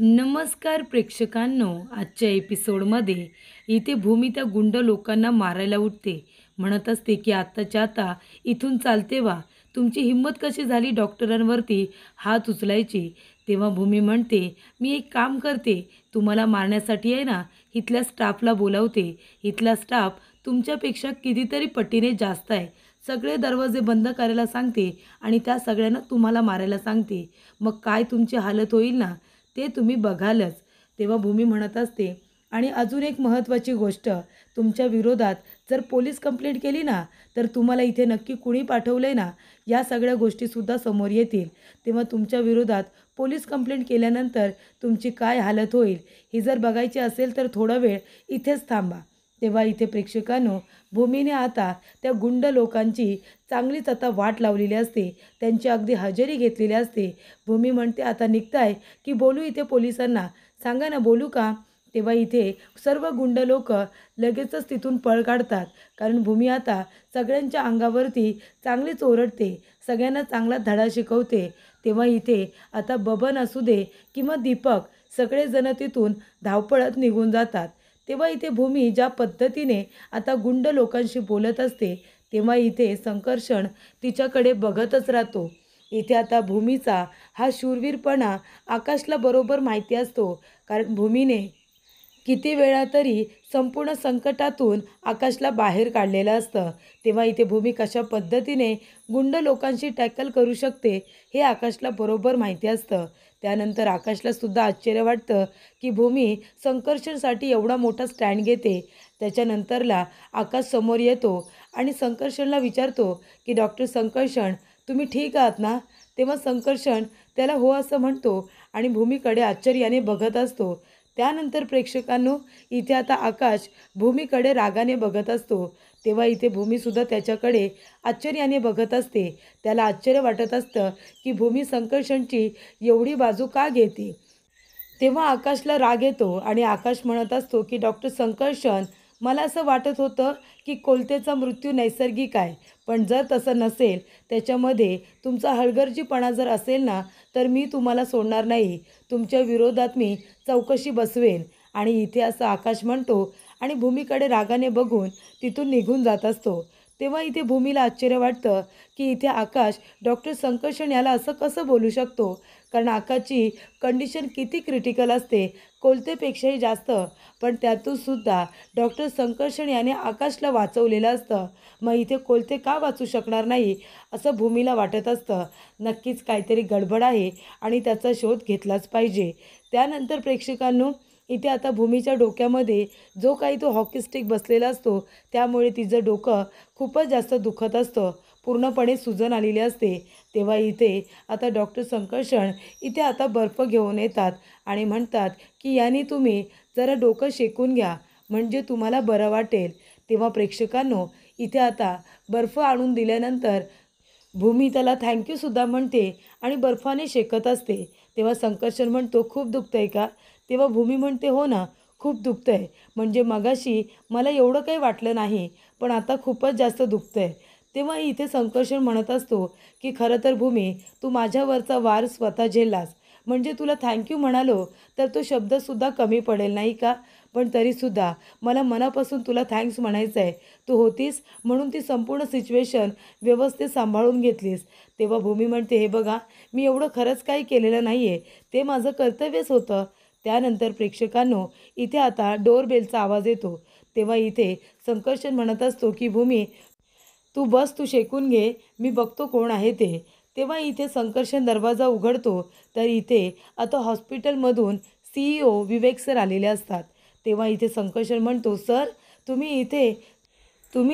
नमस्कार प्रेक्षकांनो, आजच्या एपिसोडमध्ये इथे भूमी त्या गुंड लोकांना मारायला उठते. म्हणत असते की आत्ताच्या आता इथून चालते व्हा. तुमची हिंमत कशी झाली डॉक्टरांवरती हात उचलायची. तेव्हा भूमी म्हणते, मी एक काम करते, तुम्हाला मारण्यासाठी आहे ना इथल्या स्टाफला बोलावते. इथला स्टाफ तुमच्यापेक्षा कितीतरी पटीने जास्त आहे. सगळे दरवाजे बंद करायला सांगते आणि त्या सगळ्यांना तुम्हाला मारायला सांगते. मग काय तुमची हालत होईल ना ते तुम्ही बघालच. तेव्हा भूमी म्हणत असते, आणि अजून एक महत्त्वाची गोष्ट, तुमच्या विरोधात जर पोलीस कंप्लेंट केली ना तर तुम्हाला इथे नक्की कुणी पाठवलंय ना या सगळ्या गोष्टीसुद्धा समोर येतील. तेव्हा तुमच्या विरोधात पोलीस कंप्लेंट केल्यानंतर तुमची काय हालत होईल ही जर बघायची असेल तर थोडा वेळ इथेच थांबा. तेव्हा इथे प्रेक्षकांनो, भूमीने आता त्या गुंड लोकांची चांगलीच आता वाट लावलेली असते. त्यांची अगदी हजेरी घेतलेली असते. भूमी म्हणते, आता निघताय की बोलू इथे पोलिसांना, सांगा ना बोलू का. तेव्हा इथे सर्व गुंड लोक लगेचच तिथून पळ काढतात. कारण भूमी आता सगळ्यांच्या अंगावरती चांगलीच ओरडते, सगळ्यांना चांगला धडा शिकवते. तेव्हा इथे आता बबन असू दे किंवा दीपक, सगळेजण तिथून धावपळत निघून जातात. तेव्हा इथे भूमी ज्या पद्धतीने आता गुंड लोकांशी बोलत असते तेव्हा इथे संकर्षण तिच्याकडे बघतच राहतो. इथे आता भूमीचा हा शूरवीरपणा आकाशला बरोबर माहिती असतो. कारण भूमीने किती वेळा तरी संपूर्ण संकटातून आकाशला बाहेर काढलेलं असतं. तेव्हा इथे भूमी कशा पद्धतीने गुंड लोकांशी टॅकल करू शकते हे आकाशला बरोबर माहिती असतं. त्यानंतर आकाशला सुद्धा आश्चर्य वाटतं की भूमी संकर्षणसाठी एवढा मोठा स्टँड घेते. त्याच्यानंतरला आकाश समोर येतो आणि संकर्षणला विचारतो की डॉक्टर संकर्षण, तुम्ही ठीक आहात ना. तेव्हा संकर्षण त्याला हो असं म्हणतो आणि भूमीकडे आश्चर्याने बघत असतो. त्यानंतर प्रेक्षकांनो, इथे आता आकाश भूमीकडे रागाने बघत असतो. तेव्हा इथे भूमीसुद्धा त्याच्याकडे आश्चर्याने बघत असते. त्याला आश्चर्य वाटत असतं की भूमी संकर्षणची एवढी बाजू का घेते. तेव्हा आकाशला राग येतो आणि आकाश म्हणत असतो की डॉक्टर संकर्षण, मला असं वाटत होतं की कोलतेचा मृत्यू नैसर्गिक आहे, पण जर तसं नसेल, त्याच्यामध्ये तुमचा हलगर्जीपणा जर असेल ना तर मी तुम्हाला सोडणार नाही. तुमच्या विरोधात मी चौकशी बसवेन. आणि इथे असं आकाश म्हणतो आणि भूमीकडे रागाने बघून तिथून निघून जात असतो. तेव्हा इथे भूमीला आश्चर्य वाटतं की इथे आकाश डॉक्टर संकर्षण याला असं कसं बोलू शकतो. कारण आकाशची कंडिशन किती क्रिटिकल असते, कोलतेपेक्षाही जास्त. पण त्यातूनसुद्धा डॉक्टर संकर्षण याने आकाशला वाचवलेलं असतं. मग इथे कोलते का वाचू शकणार नाही असं भूमीला वाटत असतं. नक्कीच काहीतरी गडबड आहे आणि त्याचा शोध घेतलाच पाहिजे. त्यानंतर प्रेक्षकांनो, इथे आता भूमीच्या डोक्यामध्ये जो काही तो हॉकी स्टिक बसलेला असतो त्यामुळे तिचं डोकं खूपच जास्त दुखत असतं, पूर्णपणे सुजन आलेली असते. तेव्हा इथे आता डॉक्टर संकर्षण इथे आता बर्फ घेऊन येतात आणि म्हणतात की याने तुम्ही जरा डोकं शेकून घ्या, म्हणजे तुम्हाला बरं वाटेल. तेव्हा प्रेक्षकांनो, इथे आता बर्फ आणून दिल्यानंतर भूमी त्याला थँक्यूसुद्धा म्हणते आणि बर्फाने शेकत असते. तेव्हा संकर्षण म्हणतो, खूप दुखतंय का. तेव्हा भूमी म्हणते, हो ना, खूप दुखतंय. म्हणजे मगाशी मला एवढं काही वाटलं नाही, पण आता खूपच जास्त दुखतंय. तेव्हा इथे संकर्षण म्हणत असतो की खरं तर भूमी, तू माझ्यावरचा वार स्वतः झेललास, म्हणजे तुला थँक्यू म्हणालो तर तो शब्दसुद्धा कमी पडेल नाही का. पण तरीसुद्धा मला मनापासून तुला थँक्स म्हणायचं आहे. तू होतीस म्हणून ती संपूर्ण सिच्युएशन व्यवस्थित सांभाळून घेतलीस. तेव्हा भूमी म्हणते, हे बघा, मी एवढं खरंच काही केलेलं नाही आहे, ते माझं कर्तव्यच होतं. त्यानंतर प्रेक्षकांनो, इथे आता डोरबेलचा आवाज येतो. तेव्हा इथे संकर्षण म्हणत असतो की भूमी, तू बस, तू शेकून घे, मी बघतो कोण आहे ते. तेव्हा इथे संकर्षण दरवाजा उघडतो तर इथे आता हॉस्पिटलमधून CEO विवेक सर आलेले असतात. तेव्हा इथे संकर्षण म्हणतो, सर, तुम्ही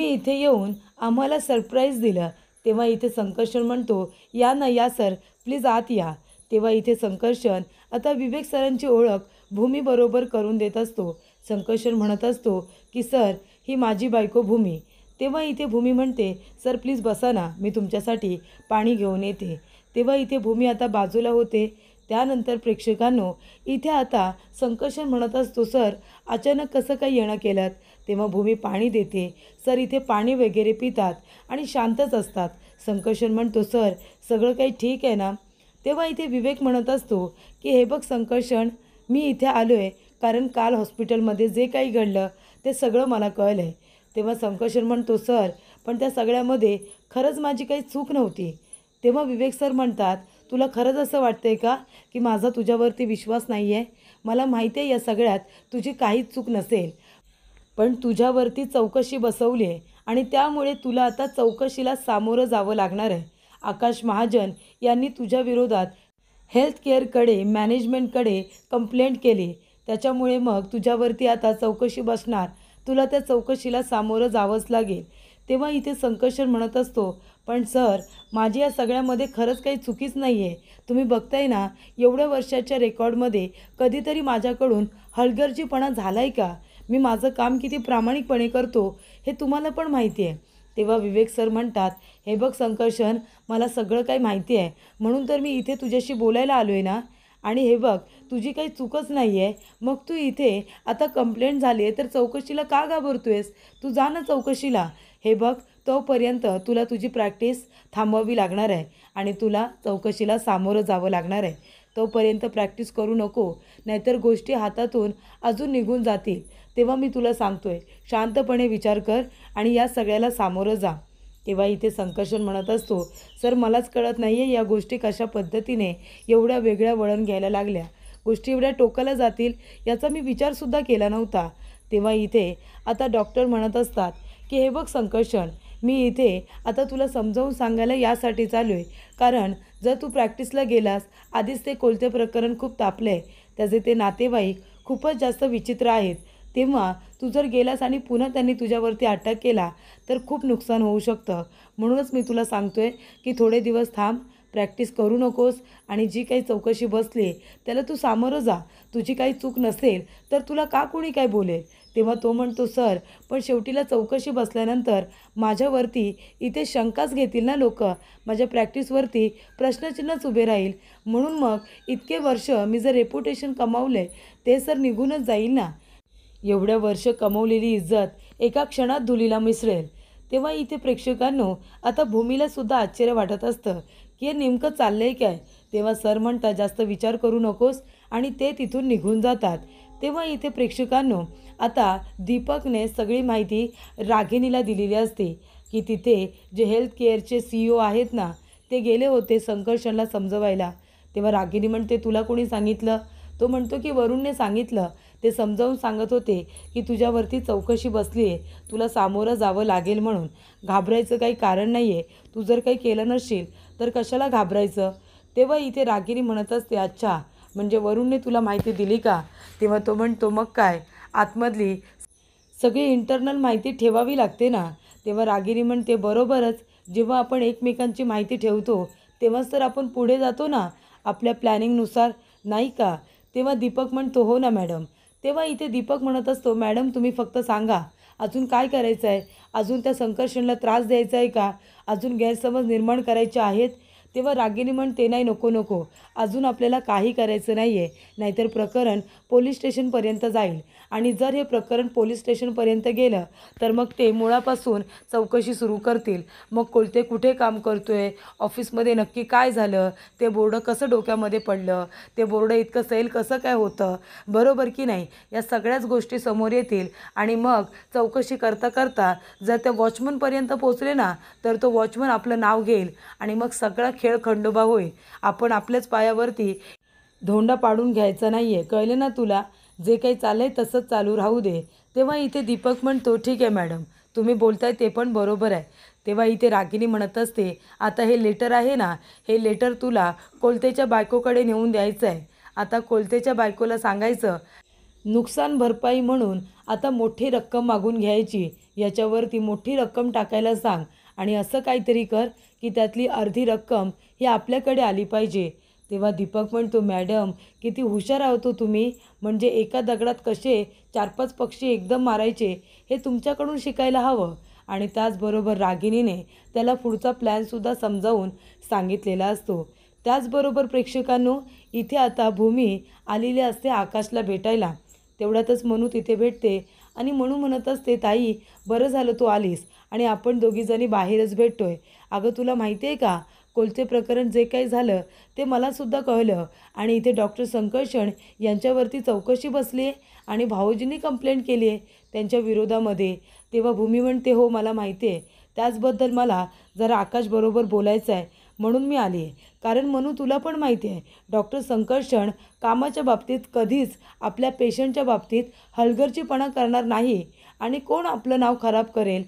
इथे येऊन आम्हाला सरप्राईज दिलं. तेव्हा इथे संकर्षण म्हणतो, या ना, या सर, प्लीज आत या. तेव्हा इथे संकर्षण आता विवेक सरांची ओळख भूमीबरोबर करून देत असतो. संकर्षण म्हणत असतो की सर, ही माझी बायको भूमी. तेव्हा इथे भूमी म्हणते, सर प्लीज बसा ना, मी तुमच्यासाठी पाणी घेऊन येते. तेव्हा इथे भूमी आता बाजूला होते. त्यानंतर प्रेक्षकांनो, इथे आता संकर्षण म्हणत असतो, सर, अचानक कसं काही येणं केलं. तेव्हा भूमी पाणी देते. सर इथे पाणी वगैरे पितात आणि शांतच असतात. संकर्षण म्हणतो, सर, सगळं काही ठीक आहे ना. तेव्हा इथे विवेक म्हणत असतो की हे बघ संकर्षण, मी इथे आलो आहे कारण काल हॉस्पिटलमध्ये जे काही घडलं ते सगळं मला कळलं आहे. तेव्हा संकर्षण म्हणतो, सर पण त्या सगळ्यामध्ये खरंच माझी काही चूक नव्हती. तेव्हा विवेक सर म्हणतात, तुला खरंच असं वाटतंय का की माझा तुझ्यावरती विश्वास नाही आहे? मला माहिती आहे या सगळ्यात तुझी काहीच चूक नसेल, पण तुझ्यावरती चौकशी बसवली आहे आणि त्यामुळे तुला आता चौकशीला सामोरं जावं लागणार आहे. आकाश महाजन यांनी तुझ्या विरोधात हेल्थ केअरकडे मॅनेजमेंटकडे कंप्लेंट केली. त्याच्यामुळे मग तुझ्यावरती आता चौकशी बसणार. तुला त्या चौकशीला सामोरं जावंच लागेल. तेव्हा इथे संकर्षण म्हणत असतो, पण सर माझी या सगळ्यामध्ये खरंच काही चुकीच नाही आहे. तुम्ही बघताय ना एवढ्या वर्षाच्या रेकॉर्डमध्ये कधीतरी माझ्याकडून हलगर्जीपणा झाला आहे का? मी माझं काम किती प्रामाणिकपणे करतो हे तुम्हाला पण माहिती आहे. तेव्हा विवेक सर म्हणतात, हे बघ संकर्षण, मला सगळं काही माहिती आहे म्हणून तर मी इथे तुझ्याशी बोलायला आलो आहे ना. आणि हे बघ तुझी काही चूकच नाही आहे, मग तू इथे आता कंप्लेंट झाली आहे तर चौकशीला का घाबरतोयस? तू जा ना चौकशीला. हे बघ तोपर्यंत तुला तुझी प्रॅक्टिस थांबवावी लागणार आहे आणि तुला चौकशीला सामोरं जावं लागणार आहे. तोपर्यंत प्रॅक्टिस करू नको, नाहीतर गोष्टी हातातून अजून निघून जातील. तेव्हा मी तुला सांगतोय शांतपणे विचार कर आणि या सगळ्याला सामोरं जा. तेव्हा इथे संकर्षण म्हणत असतो, सर मलाच कळत नाही आहे या गोष्टी कशा पद्धतीने एवढ्या वेगळ्या वळण घ्यायला लागल्या. गोष्टी एवढ्या टोकाला जातील याचा मी विचारसुद्धा केला नव्हता. तेव्हा इथे आता डॉक्टर म्हणत असतात की हे बघ संकर्षण, मी इथे आता तुला समजावून सांगायला यासाठी चालू आहे, कारण जर तू प्रॅक्टिसला गेलास, आधीच ते कोलते प्रकरण खूप तापलं आहे, त्याचे ते नातेवाईक खूपच जास्त विचित्र आहेत. तेव्हा तू जर गेलास आणि पुन्हा त्यांनी तुझ्यावरती अटॅक केला तर खूप नुकसान होऊ शकतं. म्हणूनच मी तुला सांगतोय की थोडे दिवस थांब, प्रॅक्टिस करू नकोस आणि जी काही चौकशी बसली त्याला तू सामोरं जा. तुझी काही चूक नसेल तर तुला का कोणी काय बोलेल? तेव्हा तो म्हणतो, सर पण शेवटीला चौकशी बसल्यानंतर माझ्यावरती इथे शंकाच घेतील ना लोक, माझ्या प्रॅक्टिसवरती प्रश्नचिन्हच उभे राहील. म्हणून मग इतके वर्ष मी जर रेप्युटेशन कमावले ते सर निघूनच जाईल ना. एवढ्या वर्ष कमवलेली इज्जत एका क्षणात धुलीला मिसळेल. तेव्हा इथे प्रेक्षकांनो आता भूमीला सुद्धा आश्चर्य वाटत असतं की हे नेमकं चाललंय काय. तेव्हा सर म्हणतात, जास्त विचार करू नकोस आणि ते तिथून निघून जातात. तेव्हा इथे प्रेक्षकांनो आता दीपकने सगळी माहिती रागिणीला दिलेली असते की तिथे जे हेल्थ केअरचे CEO आहेत ना ते गेले होते संकर्षणला समजवायला. तेव्हा रागिणी म्हणते, तुला कोणी सांगितलं? तो म्हणतो की वरुणने सांगितलं. ते समजावून सांगत होते की तुझ्यावरती चौकशी बसली आहे, तुला सामोरं जावं लागेल म्हणून. घाबरायचं काही कारण नाही आहे. तू जर काही केलं नसशील तर कशाला घाबरायचं? तेव्हा इथे रागिणी म्हणत असते, अच्छा म्हणजे वरुणने तुला माहिती दिली का? तेव्हा तो म्हणतो, मग काय, आतमधली सगळी इंटरनल माहिती ठेवावी लागते ना. तेव्हा रागिणी म्हणते, बरोबरच, जेव्हा आपण एकमेकांची माहिती ठेवतो तेव्हाच तर आपण पुढे जातो ना आपल्या प्लॅनिंगनुसार, नाही का? तेव्हा दीपक म्हणतो, हो ना मॅडम. तेव्हा इथे दीपक म्हणत असतो, मॅडम तुम्ही फक्त सांगा अजून काय करायचं आहे? अजून त्या संकर्षणला त्रास द्यायचा आहे का? अजून गैरसमज निर्माण करायचे आहेत? तेव्हा रागिणी म्हणते, नाही नको नको, अजून आपल्याला काही करायचं नाही आहे, नाहीतर प्रकरण पोलीस स्टेशनपर्यंत जाईल आणि जर हे प्रकरण पोलीस स्टेशनपर्यंत गेलं तर मग ते मुळापासून चौकशी सुरू करतील. मग कोलते कुठे काम करतोय, ऑफिसमध्ये नक्की काय झालं, ते बोर्ड कसं डोक्यामध्ये पडलं, ते बोर्ड इतकं सैल कसं काय होतं, बरोबर की नाही, या सगळ्याच गोष्टी समोर येतील. आणि मग चौकशी करता करता जर त्या वॉचमनपर्यंत पोचले ना तर तो वॉचमन आपलं नाव घेईल आणि मग सगळा खेळ खंडोबा होईल. आपण आपल्याच पायावरती धोंडा पाडून घ्यायचा नाही आहे, कळलं ना तुला? जे काही चाललं आहे तसंच चालू राहू दे. तेव्हा इथे दीपक म्हणतो, ठीक आहे मॅडम, तुम्ही बोलताय ते पण बरोबर आहे. तेव्हा इथे रागिणी म्हणत असते, आता हे लेटर आहे ना, हे लेटर तुला कोलतेच्या बायकोकडे नेऊन द्यायचं आहे. आता कोलतेच्या बायकोला सांगायचं नुकसान भरपाई म्हणून आता मोठी रक्कम मागून घ्यायची, याच्यावरती मोठी रक्कम टाकायला सांग आणि असं काहीतरी कर की त्यातली अर्धी रक्कम ही आपल्याकडे आली पाहिजे. तेव्हा दीपक म्हणतो, मॅडम किती हुशार आहोत तुम्ही, म्हणजे एका दगडात कसे 4-5 पक्षी एकदम मारायचे हे तुमच्याकडून शिकायला हवं. आणि त्याचबरोबर रागिणीने त्याला पुढचा प्लॅनसुद्धा समजावून सांगितलेला असतो. त्याचबरोबर प्रेक्षकांनो इथे आता भूमी आलेली असते आकाशला भेटायला. तेवढ्यातच मनू तिथे भेटते आणि मनू म्हणत असते, ताई बरं झालं तू आलीस आणि आपण दोघीजणी बाहेरच भेटतोय. अगं तुला माहिती आहे का, कोलते प्रकरण जे काही झालं ते मलासुद्धा कळलं आणि इथे डॉक्टर संकर्षण यांच्यावरती चौकशी बसली आहे आणि भाऊजींनी कंप्लेंट केली आहे त्यांच्या विरोधामध्ये. तेव्हा भूमी म्हणते, हो मला माहिती आहे, त्याचबद्दल मला जरा आकाशबरोबर बोलायचं आहे म्हणून मी आली आहे. कारण म्हणून तुला पण माहिती आहे डॉक्टर संकर्षण कामाच्या बाबतीत कधीच आपल्या पेशंटच्या बाबतीत हलगर्जीपणा करणार नाही आणि कोण आपलं नाव खराब करेल.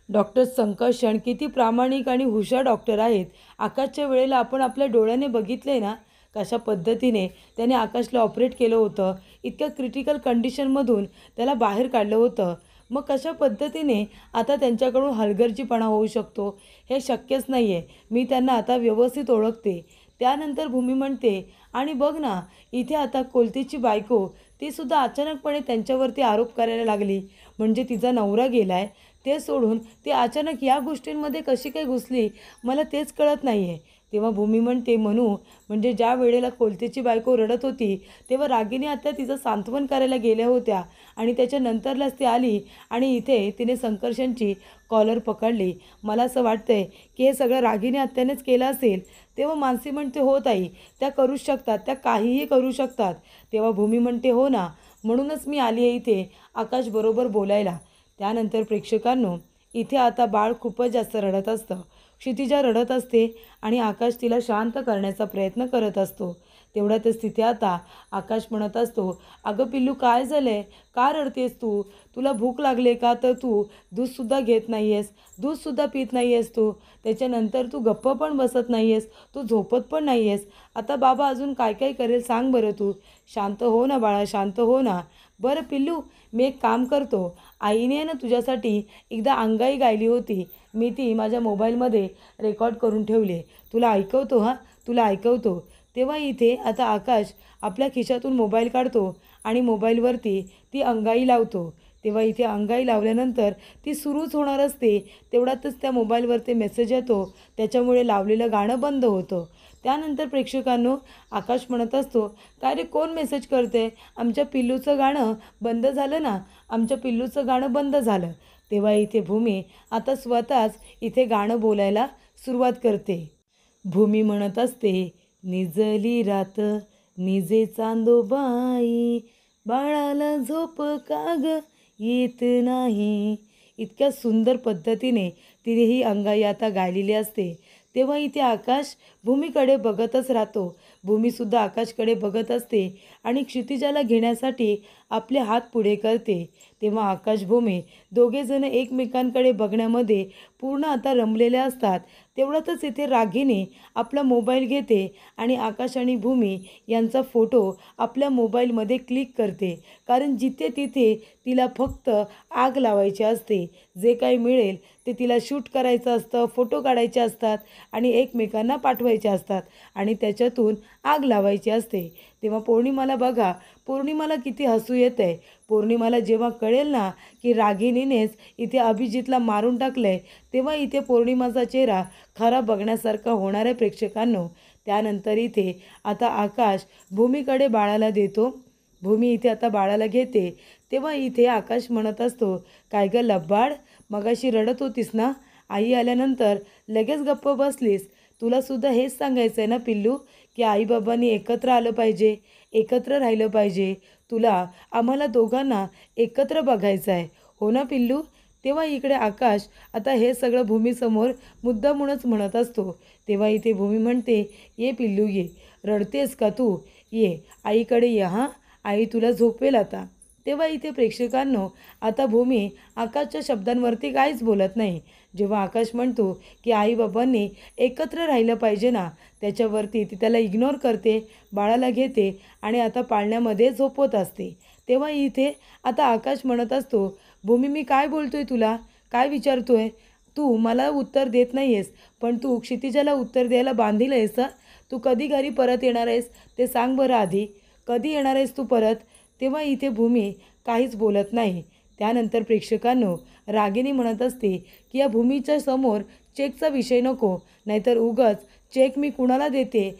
डॉक्टर संकर्षण किती प्रामाणिक आणि हुशार डॉक्टर आहेत. आकाशच्या वेळेला आपण आपल्या डोळ्याने बघितले ना कशा पद्धतीने त्याने आकाशला ऑपरेट केलं होतं. इतक्या क्रिटिकल कंडिशनमधून त्याला बाहेर काढलं होतं. मग कशा पद्धतीने आता त्यांच्याकडून हलगर्जीपणा होऊ शकतो हे शक्यच नाही आहे. मी त्यांना आता व्यवस्थित ओळखते. त्यानंतर भूमी म्हणते, आणि बघ ना इथे आता कोलतेची बायको तीसुद्धा अचानकपणे त्यांच्यावरती आरोप करायला लागली. म्हणजे तिचा नवरा गेला आहे ते सोडून ती अचानक या गोष्टींमध्ये कशी काय घुसली मला तेच कळत नाही आहे. तेव्हा भूमी म्हणते, म्हणू म्हणजे ज्या वेळेला कोलतेची बायको रडत होती तेव्हा रागिनी आत्या तिचं सांत्वन करायला गेल्या होत्या आणि त्याच्यानंतरलाच ती आली आणि इथे तिने संकर्षणची कॉलर पकडली. मला असं वाटतंय की हे सगळं रागिनी आत्यानेच केलं असेल. तेव्हा मानसी म्हणते, हो ताई त्या करूच शकतात, त्या काहीही करू शकतात. तेव्हा भूमी म्हणते, हो ना म्हणूनच मी आली आहे इथे आकाशबरोबर बोलायला. त्यानंतर प्रेक्षकांनो इथे आता बाळ खूपच जास्त रडत असतं. क्षितिजा रडत असते आणि आकाश तिला शांत करण्याचा प्रयत्न करत असतो. तेवढ्यातच तिथे आता आकाश म्हणत असतो, अगं पिल्लू काय झालं आहे, का रडतेस तू, तुला भूक लागले का, तर तू दूधसुद्धा घेत नाही आहेस, दूधसुद्धा पित नाही आहेस तू, त्याच्यानंतर तू गप्प पण बसत नाही आहेस, तू झोपत पण नाही आहेस. आता बाबा अजून काय काय करेल सांग बरं तू. शांत हो ना बाळा, शांत हो ना. बरं पिल्लू मी एक काम करतो, आईने ना तुझ्यासाठी एकदा अंगाई गायली होती, मी ती माझ्या मोबाईलमध्ये रेकॉर्ड करून ठेवली, तुला ऐकवतो हां, तुला ऐकवतो. तेव्हा इथे आता आकाश आपल्या खिशातून मोबाईल काढतो आणि मोबाईलवरती ती अंगाई लावतो. तेव्हा इथे अंगाई लावल्यानंतर ती सुरूच होणार असते. तेवढ्यातच त्या मोबाईलवरती मेसेज येतो, त्याच्यामुळे लावलेलं गाणं बंद होतं. त्यानंतर प्रेक्षकांनो आकाश म्हणत असतो, काय रे कोण मेसेज करते, आमच्या पिल्लूचं गाणं बंद झालं ना, आमच्या पिल्लूचं गाणं बंद झालं. तेव्हा इथे भूमी आता स्वतःच इथे गाणं बोलायला सुरुवात करते. भूमी म्हणत असते, निजली रात निजे चांदोबाई, बाळाला झोप काग येत नाही. इतक्या सुंदर पद्धतीने तिने ही अंगाई आता गायलेली असते. तेव्हा इथे आकाश भूमीकडे बघतच राहतो. भूमीसुद्धा आकाशकडे बघत असते आणि क्षितिजाला घेण्यासाठी आपले हात पुढे करते. तेव्हा आकाश भूमी दोघेजण एकमेकांकडे बघण्यामध्ये पूर्ण आता रमलेले असतात. तेवढ्यातच इथे रागिनी आपला मोबाईल घेते आणि आकाश आणि भूमी यांचा फोटो आपल्या मोबाईलमध्ये क्लिक करते. कारण जिथे तिथे तिला फक्त आग लावायची असते. जे काही मिळेल ते तिला शूट करायचं असतं, फोटो काढायचे असतात आणि एकमेकांना पाठवायचे असतात आणि त्याच्यातून आग लावायची असते. तेव्हा पौर्णिमाला बघा, पौर्णिमाला किती हसू येतं आहे. पौर्णिमाला जेव्हा कळेल ना की रागिनीनेच इथे अभिजितला मारून टाकलं आहे, तेव्हा इथे पौर्णिमाचा चेहरा खरा बघण्यासारखा होणार आहे प्रेक्षकांनो. त्यानंतर इथे आता आकाश भूमीकडे बाळाला देतो. भूमी इथे आता बाळाला घेते. तेव्हा इथे आकाश म्हणत असतो, काय गं लब्बाड, मगाशी रडत होतीस ना, आई आल्यानंतर लगेच गप्प बसलीस. तुलासुद्धा हेच सांगायचं आहे ना पिल्लू की आईबाबांनी एकत्र आलं पाहिजे, एकत्र राहिलं पाहिजे. तुला आम्हाला दोघांना एकत्र बघायचं आहे, हो ना पिल्लू. तेव्हा इकडे आकाश आता हे सगळं भूमीसमोर मुद्दामूनच म्हणत असतो. तेव्हा इथे भूमी म्हणते, ये पिल्लू ये, रडतेस का तू, ये आईकडे ये हां, आई तुला झोपवेल आता. तेव्हा इथे प्रेक्षकांनो आता भूमी आकाशच्या शब्दांवरती काहीच बोलत नाही. जेव्हा आकाश म्हणतो की आईबाबांनी एकत्र राहिलं पाहिजे ना, त्याच्यावरती ती त्याला इग्नोर करते, बाळाला घेते आणि आता पाळण्यामध्ये झोपवत असते. तेव्हा इथे आता आकाश म्हणत असतो, भूमी मी काय बोलतोय तुला, काय विचारतोय तू, मला उत्तर देत नाही आहेस, पण तू क्षितिजाला उत्तर द्यायला बांधील आहेस. तू कधी घरी परत येणार आहेस ते सांग बरं आधी, कधी येणार आहेस तू परत. तेव्हा इथे भूमी काहीच बोलत नाही. त्यानंतर प्रेक्षकांनो रागिनी म्हणत असते की या भूमीच्या समोर चेकचा विषय नको, नाहीतर उगाच चेक मी कुणाला देते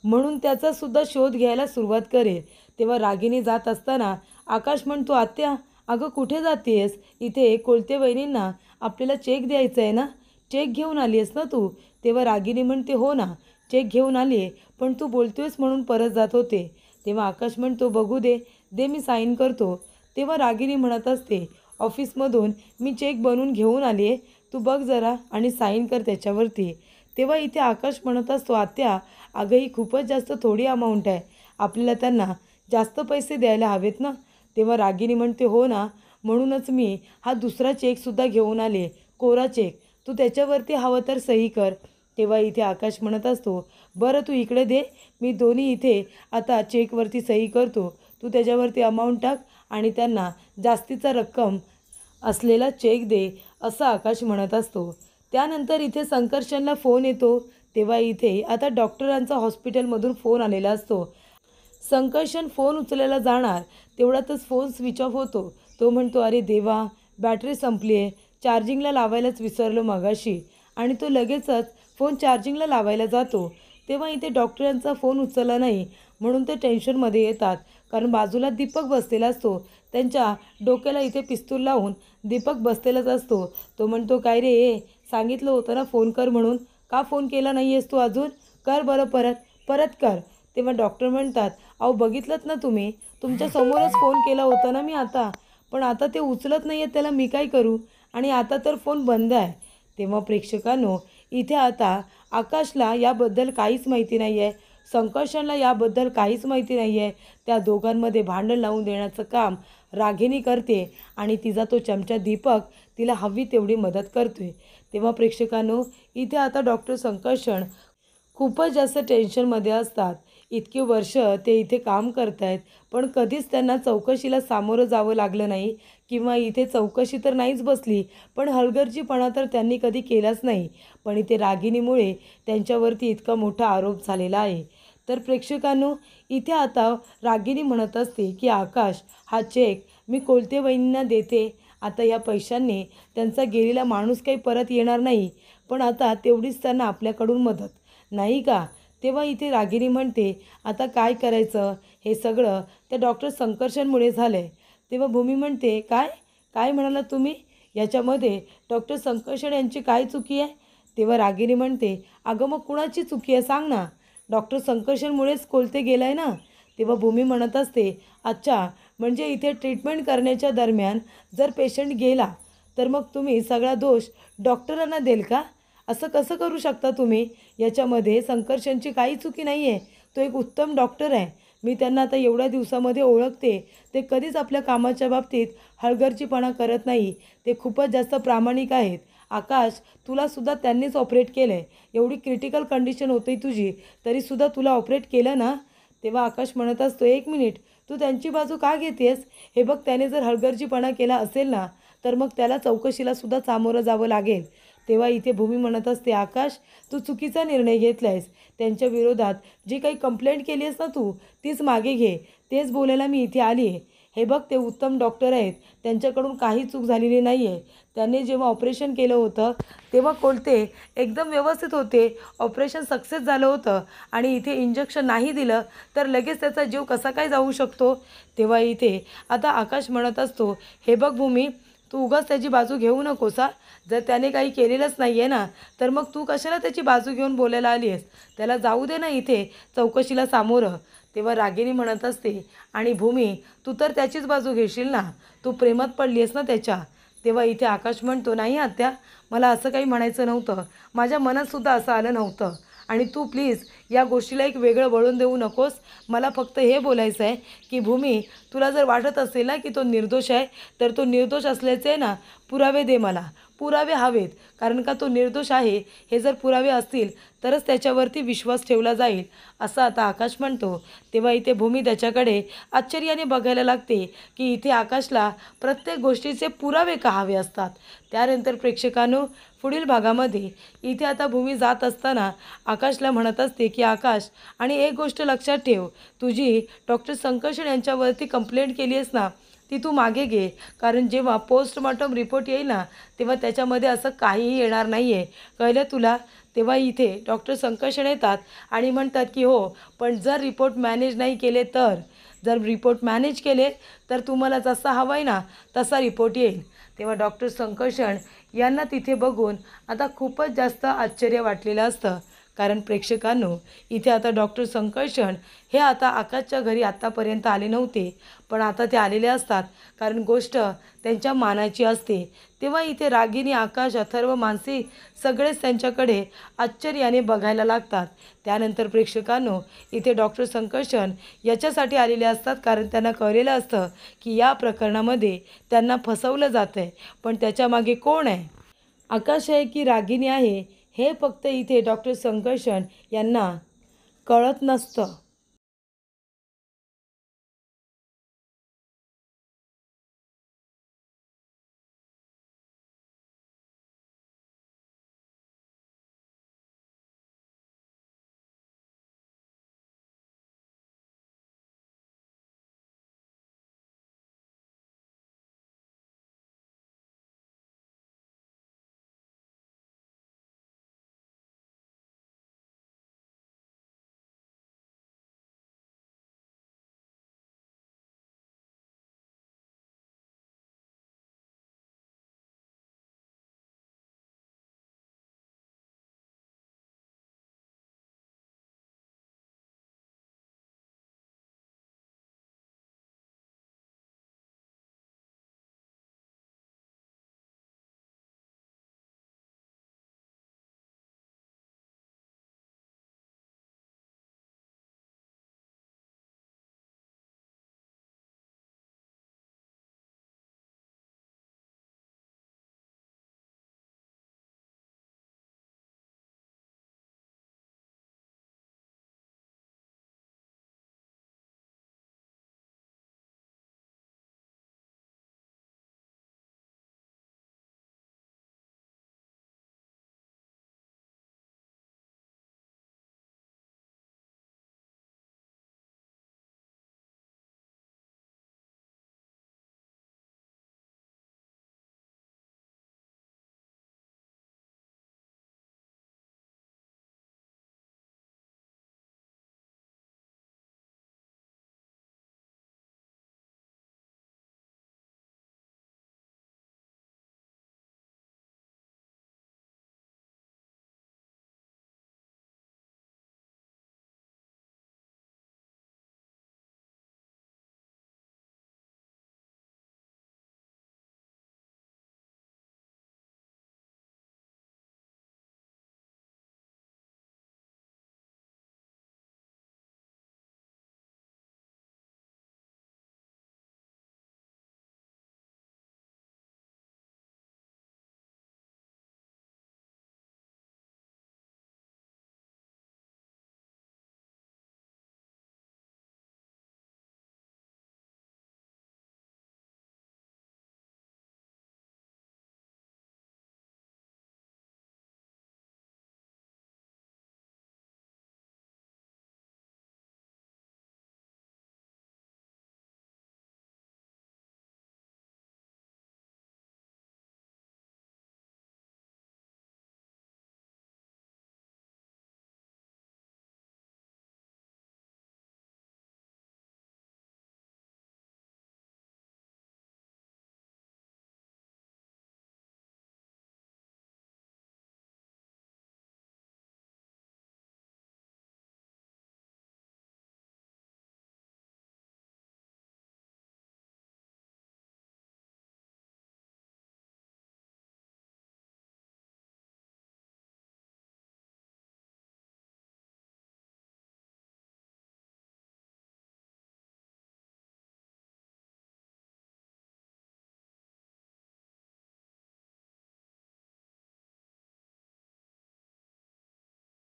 म्हणून त्याचासुद्धा शोध घ्यायला सुरुवात करेल. तेव्हा रागिनी जात असताना आकाश म्हणतो, आत्या अगं कुठे जातेस, इथे कोलते वहिनींना आपल्याला चेक द्यायचा आहे ना, चेक घेऊन आली आहेस ना तू? तेव्हा रागिनी म्हणते, हो ना, चेक घेऊन आली आहे, पण तू बोलतोयस म्हणून परत जात होते. तेव्हा आकाश म्हणतो, बघू दे, दे मी साईन करतो. तेव्हा रागिनी म्हणत असते, ऑफिसमधून मी चेक बनवून घेऊन आली आहे, तू बघ जरा आणि साईन कर त्याच्यावरती. तेव्हा इथे आकाश म्हणत असतो, आत्या, अगं ही खूपच जास्त थोडी अमाऊंट आहे, आपल्याला त्यांना जास्त पैसे द्यायला हवेत ना. तेव्हा रागिनी म्हणते, हो ना, म्हणूनच मी हा दुसरा चेकसुद्धा घेऊन आले, कोरा चेक, तू त्याच्यावरती हवं तर सही कर. तेव्हा इथे आकाश म्हणत असतो, बरं तू इकडे दे, मी दोन्ही इथे आता चेकवरती सही करतो, तू त्याच्यावरती अमाऊंट टाक आणि त्यांना जास्तीचा रक्कम असलेला चेक दे, असं आकाश म्हणत असतो. त्यानंतर इथे संकर्षणला फोन येतो. तेव्हा इथे आता डॉक्टरांचा हॉस्पिटलमधून फोन आलेला असतो. संकर्षण फोन उचलायला जाणार तेवढ्यातच फोन स्विच ऑफ होतो. तो म्हणतो, अरे देवा, बॅटरी संपली आहे, चार्जिंगला लावायलाच विसरलो मगाशी. आणि तो लगेचच फोन चार्जिंगला लावायला जातो. तेव्हा इथे डॉक्टरांचा फोन उचलला नाही म्हणून ते टेन्शनमध्ये येतात, कारण बाजूला दीपक बसलेला असतो. त्यांच्या डोक्याला इथे पिस्तूल लावून दीपक बसलेलाच असतो. तो म्हणतो, काय रे, सांगितलं होतं ना फोन कर म्हणून, का फोन केला नाही आहेस तू अजून? कर बरं, परत परत कर. तेव्हा डॉक्टर म्हणतात, अहो बघितलंत ना तुम्ही, तुमच्यासमोरच फोन केला होता ना मी आता, पण आता ते उचलत नाही आहेत, त्याला मी काय करू? आणि आता तर फोन बंद आहे. तेव्हा प्रेक्षकांनो, इथे आता आकाशला याबद्दल काहीच माहिती नाही आहे, संकर्षणला याबद्दल काहीच माहिती नाही आहे. त्या दोघांमध्ये भांडण लावून देण्याचं काम रागिनी करते आणि तिचा तो चमचा दीपक तिला हवी तेवढी मदत करतोय. तेव्हा प्रेक्षकांनो, इथे आता डॉक्टर संकर्षण खूपच जास्त टेन्शनमध्ये असतात. इतकी वर्ष ते इथे काम करत आहेत, पण कधीच त्यांना चौकशीला सामोरं जावं लागलं नाही किंवा इथे चौकशी तर नाहीच बसली, पण हलगर्जीपणा तर त्यांनी कधी केलाच नाही. पण इथे रागिनीमुळे त्यांच्यावरती इतका मोठा आरोप झालेला आहे. तर प्रेक्षकांनो, इथे आता रागिनी म्हणत असते की आकाश, हा चेक मी कोलते वहिनींना देते. आता या पैशांनी त्यांचा गेलेला माणूस काही परत येणार नाही, पण आता तेवढीच त्यांना आपल्याकडून मदत, नाही का? तेव्हा इथे रागिनी म्हणते, आता काय करायचं, हे सगळं त्या डॉक्टर संकर्षणमुळे झालं आहे. तेव्हा भूमी म्हणते, काय काय म्हणालात तुम्ही? याच्यामध्ये डॉक्टर संकर्षण यांची काय चुकी आहे? तेव्हा रागिनी म्हणते, अगं मग कुणाची चुकी आहे सांग ना, डॉक्टर संकर्षणमुळेच कोलते गेलं आहे ना. तेव्हा भूमी म्हणत असते, अच्छा, म्हणजे इथे ट्रीटमेंट करण्याच्या दरम्यान जर पेशंट गेला तर मग तुम्ही सगळा दोष डॉक्टरांना देल का? असं कसं करू शकता तुम्ही? याच्यामध्ये संकर्षणची काही चुकी नाही आहे, तो एक उत्तम डॉक्टर आहे. मी त्यांना आता एवढ्या दिवसामध्ये ओळखते. ते कधीच आपल्या कामाच्या बाबतीत हलगर्जीपणा करत नाही, ते खूपच जास्त प्रामाणिक आहेत. आकाश, तुलासुद्धा त्यांनीच ऑपरेट केलं आहे, एवढी क्रिटिकल कंडिशन होती तुझी, तरीसुद्धा तुला ऑपरेट केलं ना. तेव्हा आकाश म्हणत असतो, एक मिनिट, तू त्यांची बाजू का घेतेस? हे बघ, त्याने जर हलगर्जीपणा केला असेल ना, तर मग त्याला चौकशीलासुद्धा सामोरं जावं लागेल. तेव्हा इथे भूमी म्हणत असते, आकाश, तू चुकीचा निर्णय घेतला आहेस. त्यांच्या विरोधात जी काही कंप्लेंट केली आहेस ना तू, तीच मागे घे. तेच बोलायला मी इथे आली आहे. हे बघ, ते उत्तम डॉक्टर आहेत, त्यांच्याकडून काही चूक झालेली नाही आहे. त्यांनी जेव्हा ऑपरेशन केलं होतं तेव्हा कोलते एकदम व्यवस्थित होते, ऑपरेशन सक्सेस झालं होतं आणि इथे इंजेक्शन नाही दिलं तर लगेच त्याचा जीव कसा काय जाऊ शकतो? तेव्हा इथे आता आकाश म्हणत असतो, हे बघ भूमी, तू उगाच त्याची बाजू घेऊ नकोस हा. जर त्याने काही केलेलंच नाही आहे ना, तर मग तू कशाला त्याची बाजू घेऊन बोलायला आली आहेस? त्याला जाऊ दे ना इथे चौकशीला सामोरं. तेव्हा रागिनी म्हणत असते, आणि भूमी, तू तर त्याचीच बाजू घेशील ना, तू प्रेमात पडली आहेस ना त्याच्या. तेव्हा इथे आकाश म्हणतो, नाही आत्या, मला असं काही म्हणायचं नव्हतं, माझ्या मनातसुद्धा असं आलं नव्हतं. आणि तू प्लीज या गोष्टीला एक वेगळं वळून देऊ नकोस. मला फक्त हे बोलायचं आहे की भूमी, तुला जर वाटत असेल ना की तो निर्दोष आहे, तर तो निर्दोष असल्याचे ना पुरावे दे मला. पुरावे हवेत, कारण का तो निर्दोष आहे हे जर पुरावे असतील तरच त्याच्यावरती विश्वास ठेवला जाईल, असं आता आकाश म्हणतो. तेव्हा इथे भूमी त्याच्याकडे आश्चर्याने बघायला लागते की इथे आकाशला प्रत्येक गोष्टीचे पुरावे का हवे असतात. त्यानंतर प्रेक्षकांनो, पुढील भागामध्ये इथे आता भूमी जात असताना आकाशला म्हणत असते की आकाश, आणि एक गोष्ट लक्षात ठेव, तुझी डॉक्टर संकर्षण यांच्यावरती कंप्लेंट केली आहेस ना, ती तू मागे घे, कारण जेव्हा पोस्टमॉर्टम रिपोर्ट येईल ना तेव्हा त्याच्यामध्ये असं काहीही येणार नाही आहे, कळलं तुला? तेव्हा इथे डॉक्टर संकर्षण येतात आणि म्हणतात की हो, पण जर रिपोर्ट मॅनेज नाही केले तर, जर रिपोर्ट मॅनेज केले तर तुम्हाला जसा हवा आहे ना तसा रिपोर्ट येईल. तेव्हा डॉक्टर संकर्षण यांना तिथे बघून आता खूपच जास्त आश्चर्य वाटलेलं असतं. कारण प्रेक्षकांनो, इथे आता डॉक्टर संकर्षण हे आता आकाशच्या घरी आत्तापर्यंत आले नव्हते, पण आता ते आलेले असतात. कारण गोष्ट त्यांच्या मानाची असते. तेव्हा इथे रागिनी, आकाश, अथर्व, मानसी सगळेच त्यांच्याकडे आश्चर्याने बघायला लागतात. त्यानंतर प्रेक्षकांनो, इथे डॉक्टर संकर्षण याच्यासाठी आलेले असतात, कारण त्यांना कळलेलं असतं की या प्रकरणामध्ये त्यांना फसवलं जातं आहे. पण त्याच्यामागे कोण आहे, आकाश आहे की रागिनी आहे, हे फक्त इथे डॉक्टर संकर्षण यांना कळत नसतं.